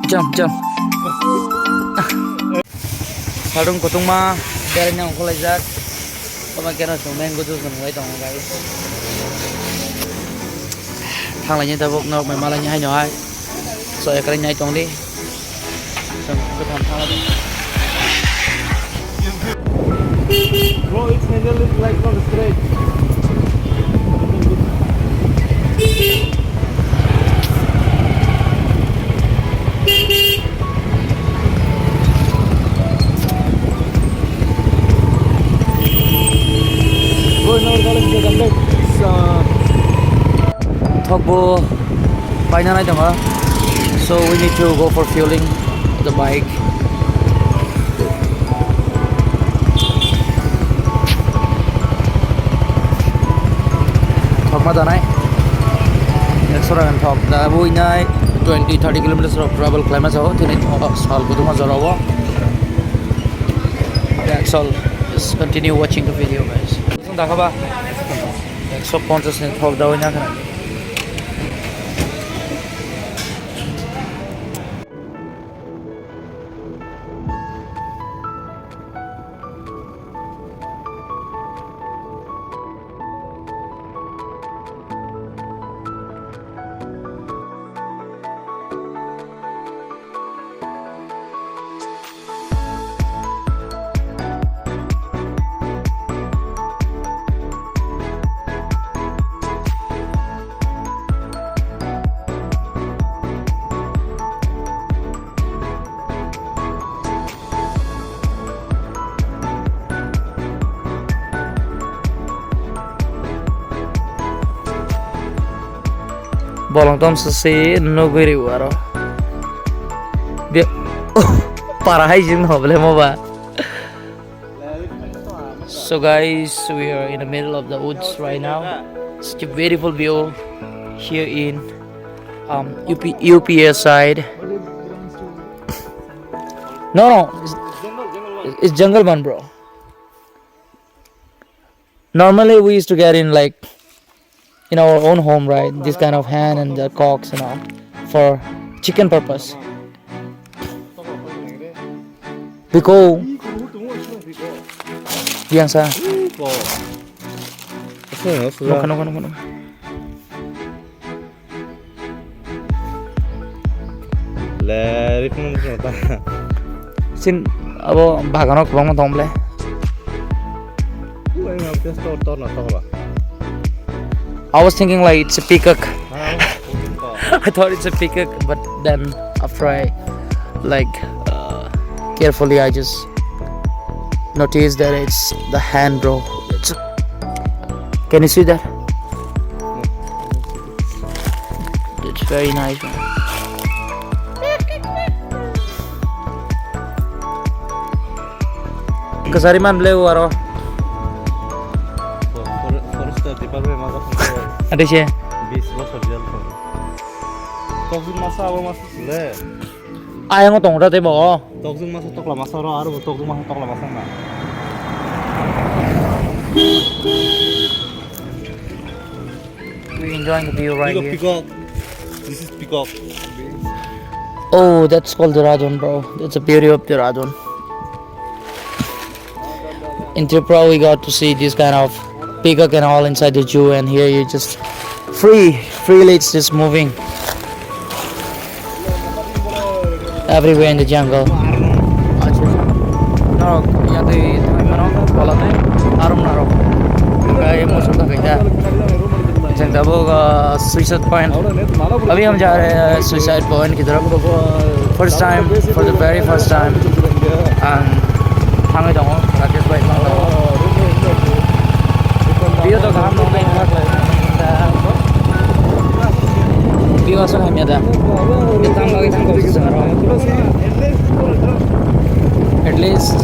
jump. Sarung kotungma dari yang aku lezat. Pemakiran mango juice ngai tong guys. Thang lại như ta bốc nọc mày mà là như hai nhỏ hai. Sợ cái nhai tong đi. Xong cứ thằng thang đi. Bro, it's handle it like not straight. Thogbo paina nai dong so we need to go for fueling the bike. Thogma danai extra and thog da bui nai 20-30 kilometers of travel climb so tini sal buduma jarawa. That's all. Just continue watching the video guys. Dakaba 150 ni thog daw ina kana. Bolong tom sesi nogiri waro. Dia parah aja nggak boleh mau ba. So guys, we are in the middle of the woods right now. Such a beautiful view here in UPS side. No, it's jungle man, bro. Normally we used to get in like in our own home, right? This kind of hen and the cocks and all for chicken purpose. Biko yang sa no. Sin abo bhagano kubang mo tomble. I was thinking like it's a peacock. I thought it's a peacock, but then after I carefully I just noticed that it's the hen, bro. Can you see that? It's very nice, man. Kasariman bleu waro. Ada sih. Ayang ngotong udah tebo. We're enjoying the view right here. Peacock. This is peacock. Oh, that's called the radon, bro. That's the beauty of the radon. In Tripura, we got to see this kind of peacock and all inside the zoo, and here you just freely it's just moving everywhere in the jungle. No, yang di mana? Kalau ni arum naro. Kayak musuh tak kita. Jeng tahu suicide point. अभी हम जा रहे हैं suicide point की तरफ. First time, for the very first time. And hangai dong, rakyat baik banget. Dia tu kaham dong main hak lagi. Dia asal kami ada. Kita lagi tangguh sekarang. At least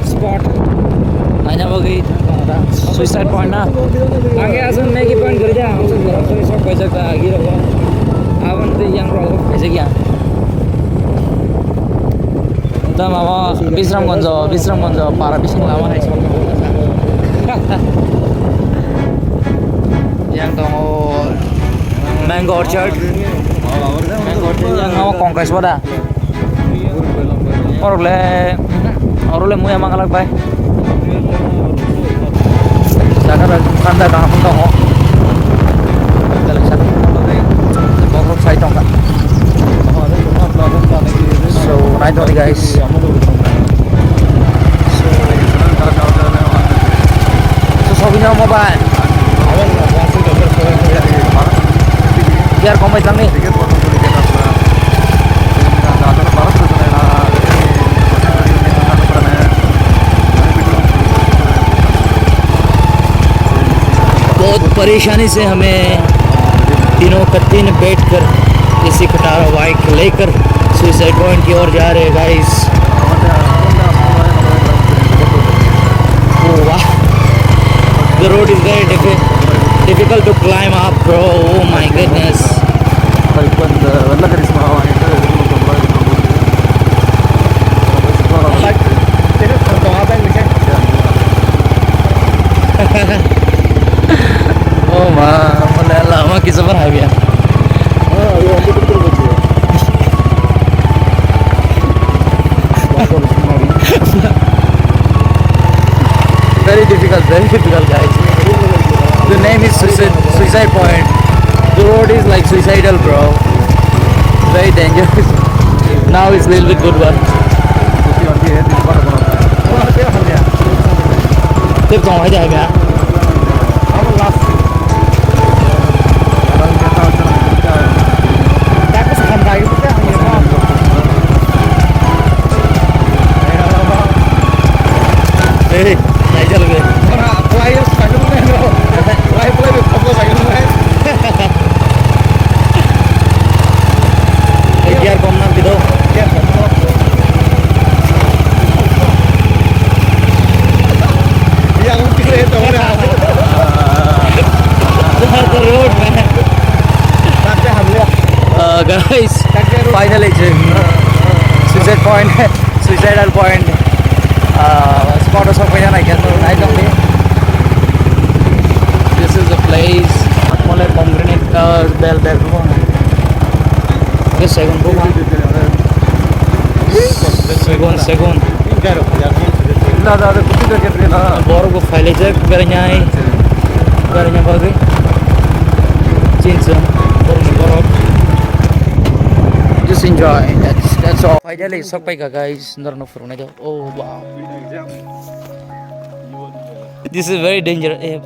spot. Hanya bagi suicide point ना. आगे आसन में की point कर जा. हम सब घर से सब पैसा का आगे रहो. आवन तो yang roll पैसे क्या? तो मामा विश्रामगंज पारा बिसिंग लामा है. Yang tong mango orchard yang mau kongkes pada orang le mu yang mangalak bay jaga kanda kang pun tong kalau satu bokok saya tong so right on guys so sobinya mobile biar komit lang nih बहुत परेशानी से हमें तीनों कत्ती ने बैठ कर इसी खटारा बाइक लेकर सुसाइड पॉइंट की ओर जा रहे हैं गाइस वाह the road is very difficult to climb up bro oh my goodness oh ma lama ki safar hai bhaiya very difficult guys the name is suicide point the road is like suicidal bro very dangerous now it's a little bit good one tiếp tục hay chạy mẹ này chưa được biar komnas gitu yang kira itu road guys finally suicide point suicidal point spot of somewhere I guess right on here this is the place mulai pomegranate bell okay second book second baru ko file check garnya bagi cinta just enjoy that's all finally sampai ka guys narno furune do oh wow this is very dangerous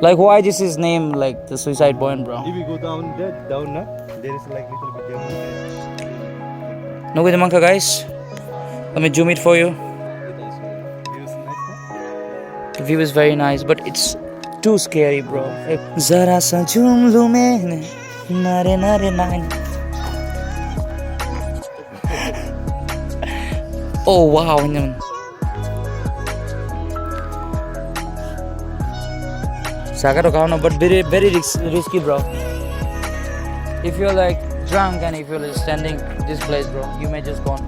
like why this is named like the suicide point bro if you go down na there is like little bit down no good manka guys let me zoom it for you the view is very nice but it's too scary bro zara sa zoom lu maine nare nine oh wow Saga to count, but very risky, bro. If you're like drunk and if you're standing this place, bro, you may just gone.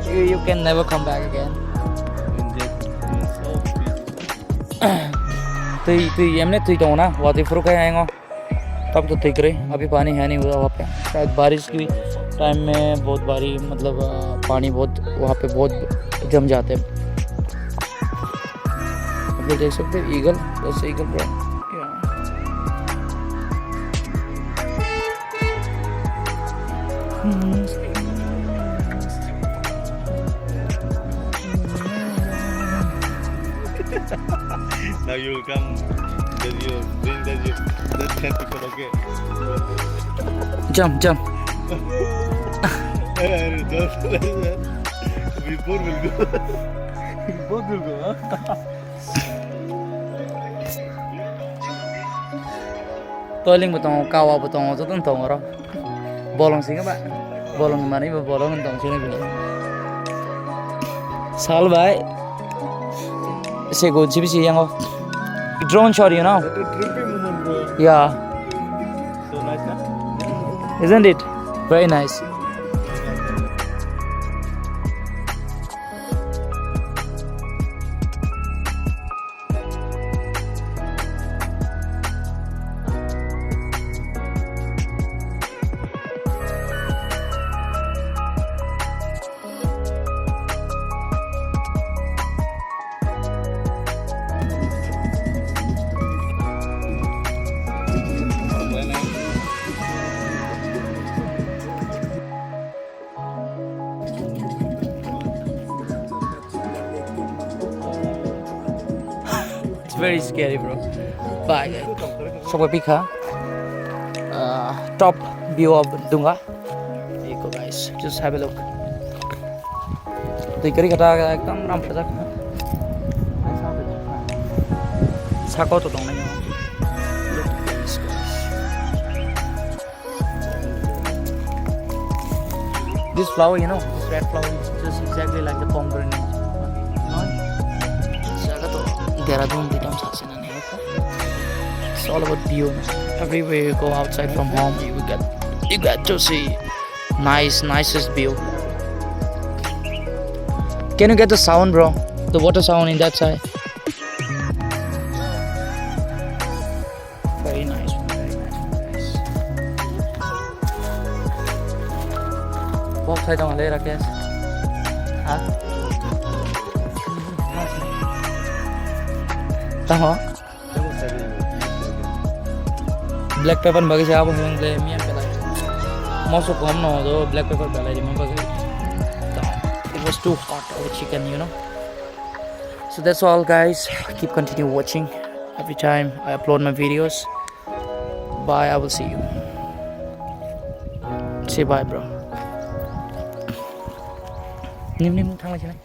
You can never come back again. तो हमने तो तो ना वादी फ्रो कहीं आएंगे तब तो ठीक रहे अभी पानी है नहीं वहाँ पे शायद बारिश की टाइम में बहुत बारी मतलब पानी बहुत वहाँ पे बहुत जम जाते हैं आप देख सकते हैं ईगल बस eagle bro now you will come that you bring that 10 people okay jump we both will go huh? tôi linh một tông cao vào một tông rất tông rồi bò lòng xí các bạn bò lòng mà đấy bò lòng tông trên này sal vậy sẽ có chi gì không drone shot you know yeah so nice na? isn't it very nice It's very scary, bro. Bye. Sopapika. Top view of Dunga. There you go, guys. Just have a look. The kari kata ekdam ram pada ka. Sako to dong na. This flower, you know, this red flower is just exactly like the pomegranate. It's all about view. Everywhere you go outside from home, you get to see nicest view. Can you get the sound, bro? The water sound in that side. Very nice one, guys. Box side on later, guys. Huh? Tama. Black pepper bagi siapa yang le mian pelai. Masuk kom no do black pepper pelai di mana bagi. It was too hot over chicken, you know. So that's all, guys. Keep continue watching. Every time I upload my videos. Bye. I will see you. Say bye, bro. Nim thang lagi.